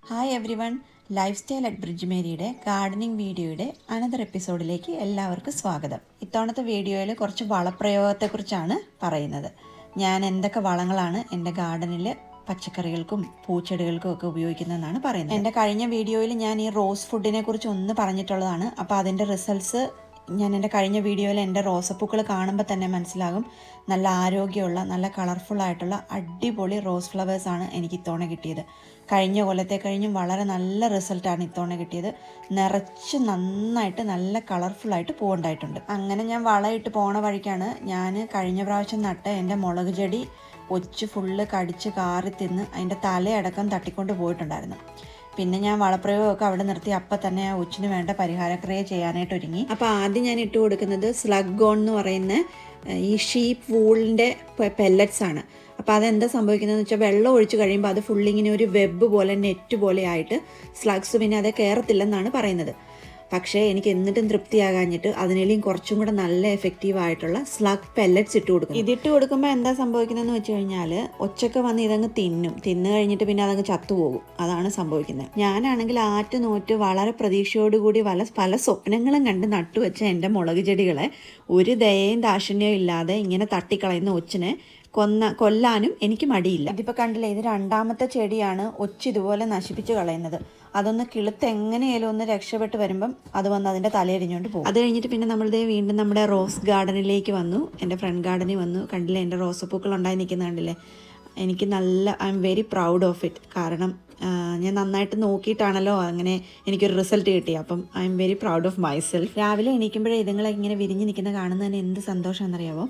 Hi everyone, lifestyle at bridge മേരിയുടെ gardening വീഡിയോയുടെ another എപ്പിസോഡിലേക്ക് എല്ലാവർക്കും സ്വാഗതം. ഇത്തവണത്തെ വീഡിയോയിൽ കുറച്ച് വളപ്രയോഗത്തെക്കുറിച്ചാണ് പറയുന്നത്. ഞാൻ എന്തൊക്കെ വളങ്ങളാണ് എൻ്റെ ഗാർഡനിൽ പച്ചക്കറികൾക്കും പൂച്ചെടികൾക്കും ഒക്കെ ഉപയോഗിക്കുന്നതെന്നാണ് പറയുന്നത്. എൻ്റെ കഴിഞ്ഞ വീഡിയോയിൽ ഞാൻ ഈ റോസ് ഫുഡിനെ കുറിച്ച് ഒന്ന് പറഞ്ഞിട്ടുള്ളതാണ്. അപ്പോൾ അതിൻ്റെ റിസൾട്ട്സ് ഞാൻ എൻ്റെ കഴിഞ്ഞ വീഡിയോയിൽ എൻ്റെ റോസപ്പൂക്കൾ കാണുമ്പോൾ തന്നെ മനസ്സിലാകും. നല്ല ആരോഗ്യമുള്ള, നല്ല കളർഫുള്ളായിട്ടുള്ള അടിപൊളി റോസ് ഫ്ലവേഴ്സാണ് എനിക്ക് ഇത്തവണ കിട്ടിയത്. കഴിഞ്ഞ കൊല്ലത്തെ കഴിഞ്ഞും വളരെ നല്ല റിസൾട്ടാണ് ഇത്തവണ കിട്ടിയത്. നിറച്ച് നന്നായിട്ട് നല്ല കളർഫുള്ളായിട്ട് പൂവുണ്ടായിട്ടുണ്ട്. അങ്ങനെ ഞാൻ വളയിട്ട് പോണ വഴിക്കാണ് ഞാൻ കഴിഞ്ഞ പ്രാവശ്യം നട്ട് എൻ്റെ മുളക് ചെടി ഒച്ച് ഫുള്ള് കടിച്ച് കാറി തിന്ന് അതിൻ്റെ തലയടക്കം തട്ടിക്കൊണ്ട് പോയിട്ടുണ്ടായിരുന്നു. പിന്നെ ഞാൻ വളപ്രയോഗമൊക്കെ അവിടെ നിർത്തി അപ്പം തന്നെ ആ ഒച്ചിന് വേണ്ട പരിഹാരക്രിയ ചെയ്യാനായിട്ട് ഒരുങ്ങി. അപ്പോൾ ആദ്യം ഞാൻ ഇട്ട് കൊടുക്കുന്നത് സ്ലഗ്-ഓൺ എന്ന് പറയുന്ന ഈ ഷീപ്പ് വൂളിൻ്റെ പെല്ലറ്റ്സ് ആണ്. അപ്പോൾ അതെന്താ സംഭവിക്കുന്നതെന്ന് വെച്ചാൽ വെള്ളം ഒഴിച്ച് കഴിയുമ്പോൾ അത് ഫുള്ളിങ്ങനെ ഒരു വെബ് പോലെ, നെറ്റ് പോലെ ആയിട്ട് സ്ലഗ്സ് പിന്നെ അത് കയറത്തില്ലെന്നാണ് പറയുന്നത്. പക്ഷേ എനിക്ക് എന്നിട്ടും തൃപ്തിയാകാഞ്ഞിട്ട് അതിനേലും കുറച്ചും കൂടെ നല്ല എഫക്റ്റീവായിട്ടുള്ള സ്ലഗ് പെല്ലറ്റ്സ് ഇട്ട് കൊടുക്കും. ഇതിട്ട് കൊടുക്കുമ്പോൾ എന്താ സംഭവിക്കുന്നതെന്ന് വെച്ച് കഴിഞ്ഞാൽ ഒച്ചൊക്കെ വന്ന് ഇതങ്ങ് തിന്നു കഴിഞ്ഞിട്ട് പിന്നെ അതങ്ങ് ചത്തുപോകും. അതാണ് സംഭവിക്കുന്നത്. ഞാനാണെങ്കിൽ നോറ്റ് വളരെ പ്രതീക്ഷയോടുകൂടി പല സ്വപ്നങ്ങളും കണ്ട് നട്ടുവെച്ച എൻ്റെ മുളക് ചെടികളെ ഒരു ദയയും ദാക്ഷിണ്യവും ഇല്ലാതെ ഇങ്ങനെ തട്ടിക്കളയുന്ന ഒച്ചിനെ കൊല്ലാനും എനിക്ക് മടിയില്ല. ഇതിപ്പോൾ കണ്ടില്ലേ, ഇത് രണ്ടാമത്തെ ചെടിയാണ് ഒച്ച് ഇതുപോലെ നശിപ്പിച്ച് കളയുന്നത്. അതൊന്ന് കിളുത്ത് എങ്ങനെയാലും ഒന്ന് രക്ഷപ്പെട്ട് വരുമ്പം അത് വന്ന് അതിൻ്റെ തലയെരിഞ്ഞുകൊണ്ട് പോകും. അത് കഴിഞ്ഞിട്ട് പിന്നെ നമ്മളിതേ വീണ്ടും നമ്മുടെ റോസ് ഗാർഡനിലേക്ക് വന്നു. എൻ്റെ ഫ്രണ്ട് ഗാർഡനിൽ വന്നു. കണ്ടില്ലേ, എൻ്റെ റോസപ്പൂക്കൾ ഉണ്ടായി നിൽക്കുന്ന കണ്ടില്ലേ. എനിക്ക് I am very proud of it. കാരണം ഞാൻ നന്നായിട്ട് നോക്കിയിട്ടാണല്ലോ അങ്ങനെ എനിക്കൊരു റിസൾട്ട് കിട്ടി. അപ്പം I am very proud of myself. രാവിലെ എണീക്കുമ്പോഴേ ഇതുങ്ങളെ ഇങ്ങനെ വിരിഞ്ഞ് നിൽക്കുന്ന കാണുന്നതിന് എന്ത് സന്തോഷം എന്നറിയാമോ.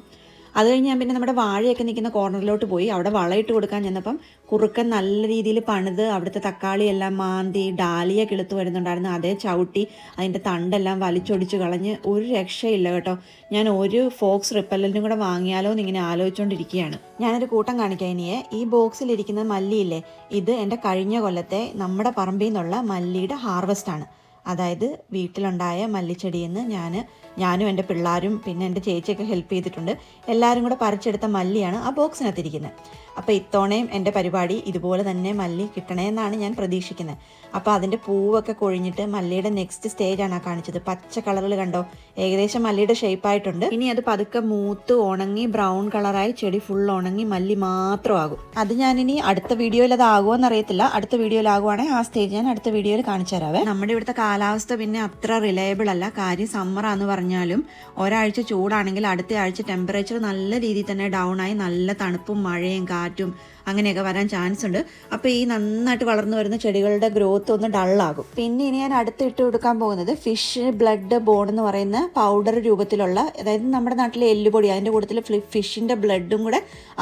അത് കഴിഞ്ഞ് ഞാൻ പിന്നെ നമ്മുടെ വാഴയൊക്കെ നിൽക്കുന്ന കോർണറിലോട്ട് പോയി. അവിടെ വളയിട്ട് കൊടുക്കാൻ ചെന്നപ്പം കുറുക്കൻ നല്ല രീതിയിൽ പണിത് അവിടുത്തെ തക്കാളിയെല്ലാം മാന്തി ഡാലിയ കിളുത്ത് വരുന്നുണ്ടായിരുന്നു. അതേ ചവിട്ടി അതിൻ്റെ തണ്ടെല്ലാം വലിച്ചൊടിച്ച് കളഞ്ഞ് ഒരു രക്ഷയില്ല കേട്ടോ. ഞാൻ ഒരു ഫോക്സ് റിപ്പല്ലൻറ്റും കൂടെ വാങ്ങിയാലോ എന്നിങ്ങനെ ആലോചിച്ചുകൊണ്ടിരിക്കുകയാണ്. ഞാനൊരു കൂട്ടം കാണിക്കാം ഇനിയെ. ഈ ബോക്സിലിരിക്കുന്ന മല്ലിയില്ലേ, ഇത് എൻ്റെ കഴിഞ്ഞ കൊല്ലത്തെ നമ്മുടെ പറമ്പിൽ നിന്നുള്ള മല്ലിയുടെ ഹാർവസ്റ്റാണ്. അതായത് വീട്ടിലുണ്ടായ മല്ലിച്ചെടിയിൽ നിന്ന് ഞാനും എൻ്റെ പിള്ളേരും പിന്നെ എൻ്റെ ചേച്ചിയൊക്കെ ഹെൽപ്പ് ചെയ്തിട്ടുണ്ട്. എല്ലാവരും കൂടെ പറിച്ചെടുത്ത മല്ലിയാണ് ആ ബോക്സിനകത്തിരിക്കുന്നത്. അപ്പോൾ ഇത്തവണയും എൻ്റെ പരിപാടി ഇതുപോലെ തന്നെ മല്ലി കിട്ടണമെന്നാണ് ഞാൻ പ്രതീക്ഷിക്കുന്നത്. അപ്പോൾ അതിൻ്റെ പൂവൊക്കെ കൊഴിഞ്ഞിട്ട് മല്ലിയുടെ നെക്സ്റ്റ് സ്റ്റേജാണ് കാണിച്ചത്. പച്ച കളറിൽ കണ്ടോ, ഏകദേശം മല്ലിയുടെ ഷേപ്പായിട്ടുണ്ട്. ഇനി അത് പതുക്കെ മൂത്ത് ഉണങ്ങി ബ്രൗൺ കളറായി ചെടി ഫുൾ ഉണങ്ങി മല്ലി മാത്രമാകും. അത് ഞാനിനി അടുത്ത വീഡിയോയിൽ അതാകുമോ എന്നറിയത്തില്ല. അടുത്ത വീഡിയോയിലാകുവാണെങ്കിൽ ആ സ്റ്റേജ് ഞാൻ അടുത്ത വീഡിയോയിൽ കാണിച്ചു തരാവേ. നമ്മുടെ ഇവിടുത്തെ കാലാവസ്ഥ പിന്നെ അത്ര റിലയബിൾ അല്ല. കാര്യം സമ്മറാന്ന് പറഞ്ഞാലും ഒരാഴ്ച ചൂടാണെങ്കിൽ അടുത്ത ആഴ്ച ടെമ്പറേച്ചർ നല്ല രീതിയിൽ തന്നെ ഡൗൺ ആയി നല്ല തണുപ്പും മഴയും കാറ്റും അങ്ങനെയൊക്കെ വരാൻ ചാൻസ് ഉണ്ട്. അപ്പോൾ ഈ നന്നായിട്ട് വളർന്നു വരുന്ന ചെടികളുടെ ഗ്രോത്ത് ഒന്ന് ഡള്ളാകും. പിന്നെ ഇനി ഞാൻ അടുത്ത് ഇട്ട് കൊടുക്കാൻ പോകുന്നത് ഫിഷ് ബ്ലഡ് ബോൺ എന്ന് പറയുന്ന പൗഡർ രൂപത്തിലുള്ള, അതായത് നമ്മുടെ നാട്ടിലെ എല്ലുപൊടി, അതിൻ്റെ കൂട്ടത്തിൽ ഫിഷിൻ്റെ ബ്ലഡും കൂടെ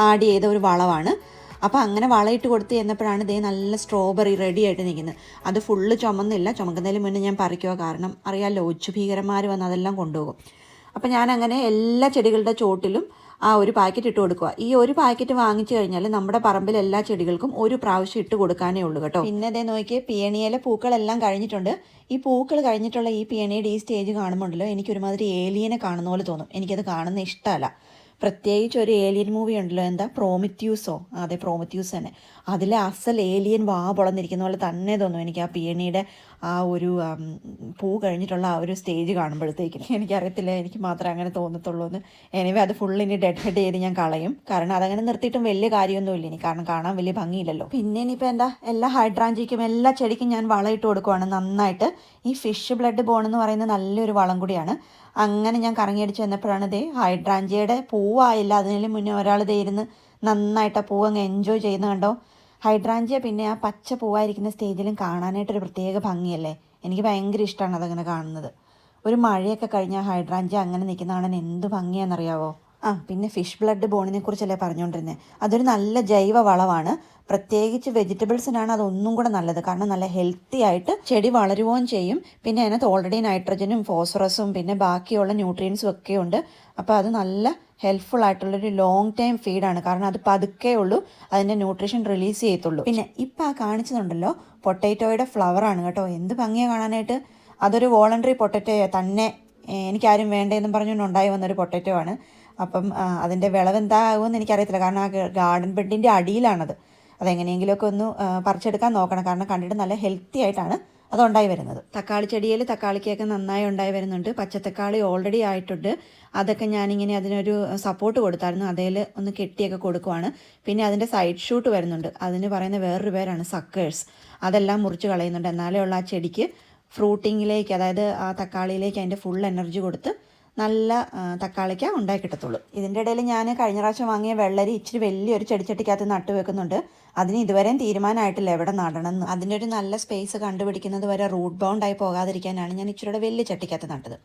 ആഡ് ചെയ്ത ഒരു വളമാണ്. അപ്പോൾ അങ്ങനെ വളയിട്ട് കൊടുത്ത് ചെന്നപ്പോഴാണ് ഇതേ നല്ല സ്ട്രോബെറി റെഡി ആയിട്ട് നിൽക്കുന്നത്. അത് ഫുള്ള് ചുമന്നില്ല, ചുമക്കുന്നതിന് മുന്നേ ഞാൻ പറിക്കുക. കാരണം അറിയാമല്ലോ, ഒച്ചുഭീകരന്മാർ വന്ന് അതെല്ലാം കൊണ്ടുപോകും. അപ്പോൾ ഞാൻ അങ്ങനെ എല്ലാ ചെടികളുടെ ചോട്ടിലും ആ ഒരു പാക്കറ്റ് ഇട്ട് കൊടുക്കുക. ഈ ഒരു പാക്കറ്റ് വാങ്ങിച്ചു കഴിഞ്ഞാൽ നമ്മുടെ പറമ്പിൽ എല്ലാ ചെടികൾക്കും ഒരു പ്രാവശ്യം ഇട്ട് കൊടുക്കാനേ ഉള്ളൂ കേട്ടോ. പിന്നെ അതേ നോക്കിയേ, പിയണിയിലെ പൂക്കളെല്ലാം കഴിഞ്ഞിട്ടുണ്ട്. ഈ പൂക്കൾ കഴിഞ്ഞിട്ടുള്ള ഈ പിയണിയുടെ ഈ സ്റ്റേജ് കാണുമ്പോണ്ടല്ലോ എനിക്കൊരുമാതിരി ഏലിയനെ കാണുന്ന പോലെ തോന്നും. എനിക്കത് കാണുന്ന ഇഷ്ടമല്ല. പ്രത്യേകിച്ച് ഒരു ഏലിയൻ മൂവി ഉണ്ടല്ലോ, എന്താ പ്രോമിത്യൂസോ, അതെ പ്രോമിത്യൂസ് തന്നെ. അതിലെ അസൽ ഏലിയൻ വാ പൊളന്നിരിക്കുന്ന പോലെ തന്നെ തോന്നും എനിക്ക് ആ പിയണിയുടെ ആ ഒരു പൂ കഴിഞ്ഞിട്ടുള്ള ആ ഒരു സ്റ്റേജ് കാണുമ്പോഴത്തേക്കും. എനിക്കറിയത്തില്ല, എനിക്ക് മാത്രമേ അങ്ങനെ തോന്നത്തുള്ളൂ എന്ന്. എനിവേ അത് ഫുള്ളിനി ഡെഡ് ഹെഡ് ചെയ്ത് ഞാൻ കളയും. കാരണം അതങ്ങനെ നിർത്തിയിട്ടും വലിയ കാര്യമൊന്നുമില്ല ഇനി, കാരണം കാണാൻ വലിയ ഭംഗിയില്ലല്ലോ. പിന്നെ ഇനിയിപ്പോൾ എന്താ, എല്ലാ ഹൈഡ്രാഞ്ചിക്കും എല്ലാ ചെടിക്കും ഞാൻ വളമിട്ട് കൊടുക്കുവാണ് നന്നായിട്ട്. ഈ ഫിഷ് ബ്ലഡ് ബോൺ എന്ന് പറയുന്നത് നല്ലൊരു വളം കൂടിയാണ്. അങ്ങനെ ഞാൻ കറങ്ങിയടിച്ച് വന്നപ്പോഴാണ് ഇതേ ഹൈഡ്രാഞ്ചിയുടെ പൂവായില്ല, അതിന് മുന്നേ ഒരാൾ ദേ ഇരുന്ന് നന്നായിട്ട് ആ പൂവ് അങ്ങ് എൻജോയ് ചെയ്യുന്ന കണ്ടോ. ഹൈഡ്രാഞ്ചിയ പിന്നെ ആ പച്ച പൂവായിരിക്കുന്ന സ്റ്റേജിലും കാണാനായിട്ടൊരു പ്രത്യേക ഭംഗിയല്ലേ. എനിക്ക് ഭയങ്കര ഇഷ്ടമാണ് അതങ്ങനെ കാണുന്നത്. ഒരു മഴയൊക്കെ കഴിഞ്ഞാൽ ഹൈഡ്രാഞ്ചിയ അങ്ങനെ നിൽക്കുന്ന കാണാൻ എന്ത് ഭംഗിയാണെന്നറിയാവോ. പിന്നെ ഫിഷ് ബ്ലഡ് ബോണിനെ കുറിച്ചല്ലേ പറഞ്ഞുകൊണ്ടിരുന്നത്. അതൊരു നല്ല ജൈവ വളമാണ്. പ്രത്യേകിച്ച് വെജിറ്റബിൾസിനാണ് അതൊന്നും കൂടെ നല്ലത്. കാരണം നല്ല ഹെൽത്തി ആയിട്ട് ചെടി വളരുകയും ചെയ്യും. പിന്നെ അതിനകത്ത് ഓൾറെഡി നൈട്രജനും ഫോസ്ഫറസും പിന്നെ ബാക്കിയുള്ള ന്യൂട്രിയൻസും ഒക്കെ ഉണ്ട്. അപ്പോൾ അത് നല്ല ഹെൽപ്ഫുൾ ആയിട്ടുള്ളൊരു ലോങ് ടൈം ഫീഡാണ്. കാരണം അത് പതുക്കെ ഉള്ളൂ അതിൻ്റെ ന്യൂട്രീഷൻ റിലീസ് ചെയ്യത്തുള്ളൂ. പിന്നെ ഇപ്പം ആ കാണിച്ചതുണ്ടല്ലോ, പൊട്ടാറ്റോയുടെ ഫ്ലവറാണ് കേട്ടോ. എന്ത് ഭംഗിയാണ് കാണാനായിട്ട്. അതൊരു വോളണ്ടറി പൊട്ടാറ്റോ തന്നെ, എനിക്കാരും വേണ്ടതെന്നും പറഞ്ഞുകൊണ്ട് ഉണ്ടായി വന്നൊരു പൊട്ടാറ്റോ ആണ്. അപ്പം അതിൻ്റെ വിളവ് എന്താകുമെന്ന് എനിക്കറിയത്തില്ല. കാരണം ആ ഗാർഡൻ ബെഡിൻ്റെ അടിയിലാണത്. അതെങ്ങനെയെങ്കിലുമൊക്കെ ഒന്ന് പറിച്ചെടുക്കാൻ നോക്കണം. കാരണം കണ്ടിട്ട് നല്ല ഹെൽത്തി ആയിട്ടാണ് അതുണ്ടായി വരുന്നത്. തക്കാളി ചെടിയിൽ തക്കാളിക്കൊക്കെ നന്നായി ഉണ്ടായി വരുന്നുണ്ട്. പച്ചത്തക്കാളി ഓൾറെഡി ആയിട്ടുണ്ട്. അതൊക്കെ ഞാനിങ്ങനെ അതിനൊരു സപ്പോർട്ട് കൊടുത്തായിരുന്നു. അതിൽ ഒന്ന് കെട്ടിയൊക്കെ കൊടുക്കുവാണ്. പിന്നെ അതിൻ്റെ സൈഡ് ഷൂട്ട് വരുന്നുണ്ട്. അതിന് പറയുന്ന വേറൊരു പേരാണ് സക്കേഴ്സ്. അതെല്ലാം മുറിച്ച് കളയുന്നുണ്ട്. എന്നാലേ ഉള്ള ആ ചെടിക്ക് ഫ്രൂട്ടിങ്ങിലേക്ക്, അതായത് ആ തക്കാളിയിലേക്ക് അതിൻ്റെ ഫുൾ എനർജി കൊടുത്ത് നല്ല തക്കാളിക്ക ഉണ്ടായി കിട്ടത്തുള്ളൂ. ഇതിൻ്റെ ഇടയിൽ ഞാൻ കഴിഞ്ഞ പ്രാവശ്യം വാങ്ങിയ വെള്ളരി ഇച്ചിരി വലിയൊരു ചെടിച്ചട്ടിക്കകത്ത് നട്ടു വെക്കുന്നുണ്ട്. അതിന് ഇതുവരെയും തീരുമാനമായിട്ടില്ല എവിടെ നടണമെന്ന്. അതിൻ്റെ ഒരു നല്ല സ്പേസ് കണ്ടുപിടിക്കുന്നത് വരെ റൂട്ട് ബൗണ്ടായി പോകാതിരിക്കാനാണ് ഞാൻ ഇച്ചിരിയുടെ വലിയ ചട്ടിക്കകത്ത് നട്ടത്.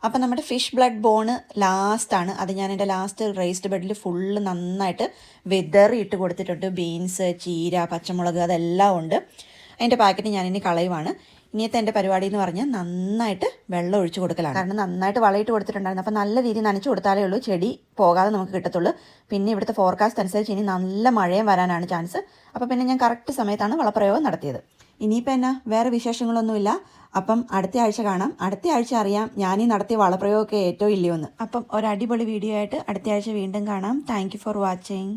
അപ്പം നമ്മുടെ ഫിഷ് ബ്ലഡ് ബോണ് ലാസ്റ്റാണ്. അത് ഞാൻ എൻ്റെ ലാസ്റ്റ് റേസ്ഡ് ബെഡിൽ ഫുള്ള് നന്നായിട്ട് വിതറി ഇട്ട് കൊടുത്തിട്ടുണ്ട്. ബീൻസ്, ചീര, പച്ചമുളക് അതെല്ലാം ഉണ്ട്. അതിൻ്റെ പാക്കറ്റ് ഞാനിനി കളയുവാണ്. ഇനിയത്തെ എൻ്റെ പരിപാടി എന്ന് പറഞ്ഞാൽ നന്നായിട്ട് വെള്ളം ഒഴിച്ച് കൊടുക്കലാണ്. കാരണം നന്നായിട്ട് വളയിട്ട് കൊടുത്തിട്ടുണ്ടായിരുന്നു. അപ്പോൾ നല്ല രീതിയിൽ നനച്ച് കൊടുത്താലേ ഉള്ളൂ ചെടി പോകാതെ നമുക്ക് കിട്ടത്തുള്ളൂ. പിന്നെ ഇവിടുത്തെ ഫോർകാസ്റ്റ് അനുസരിച്ച് ഇനി നല്ല മഴയും വരാനാണ് ചാൻസ്. അപ്പോൾ പിന്നെ ഞാൻ കറക്റ്റ് സമയത്താണ് വളപ്രയോഗം നടത്തിയത്. ഇനിയിപ്പോൾ എന്നാ വേറെ വിശേഷങ്ങളൊന്നുമില്ല. അപ്പം അടുത്ത ആഴ്ച കാണാം. അടുത്ത ആഴ്ച അറിയാം ഞാനീ നടത്തിയ വളപ്രയോഗമൊക്കെ ഏറ്റവും ഇല്ലയോ എന്ന്. അപ്പം ഒരു അടിപൊളി വീഡിയോ ആയിട്ട് അടുത്ത ആഴ്ച വീണ്ടും കാണാം. Thank you for watching.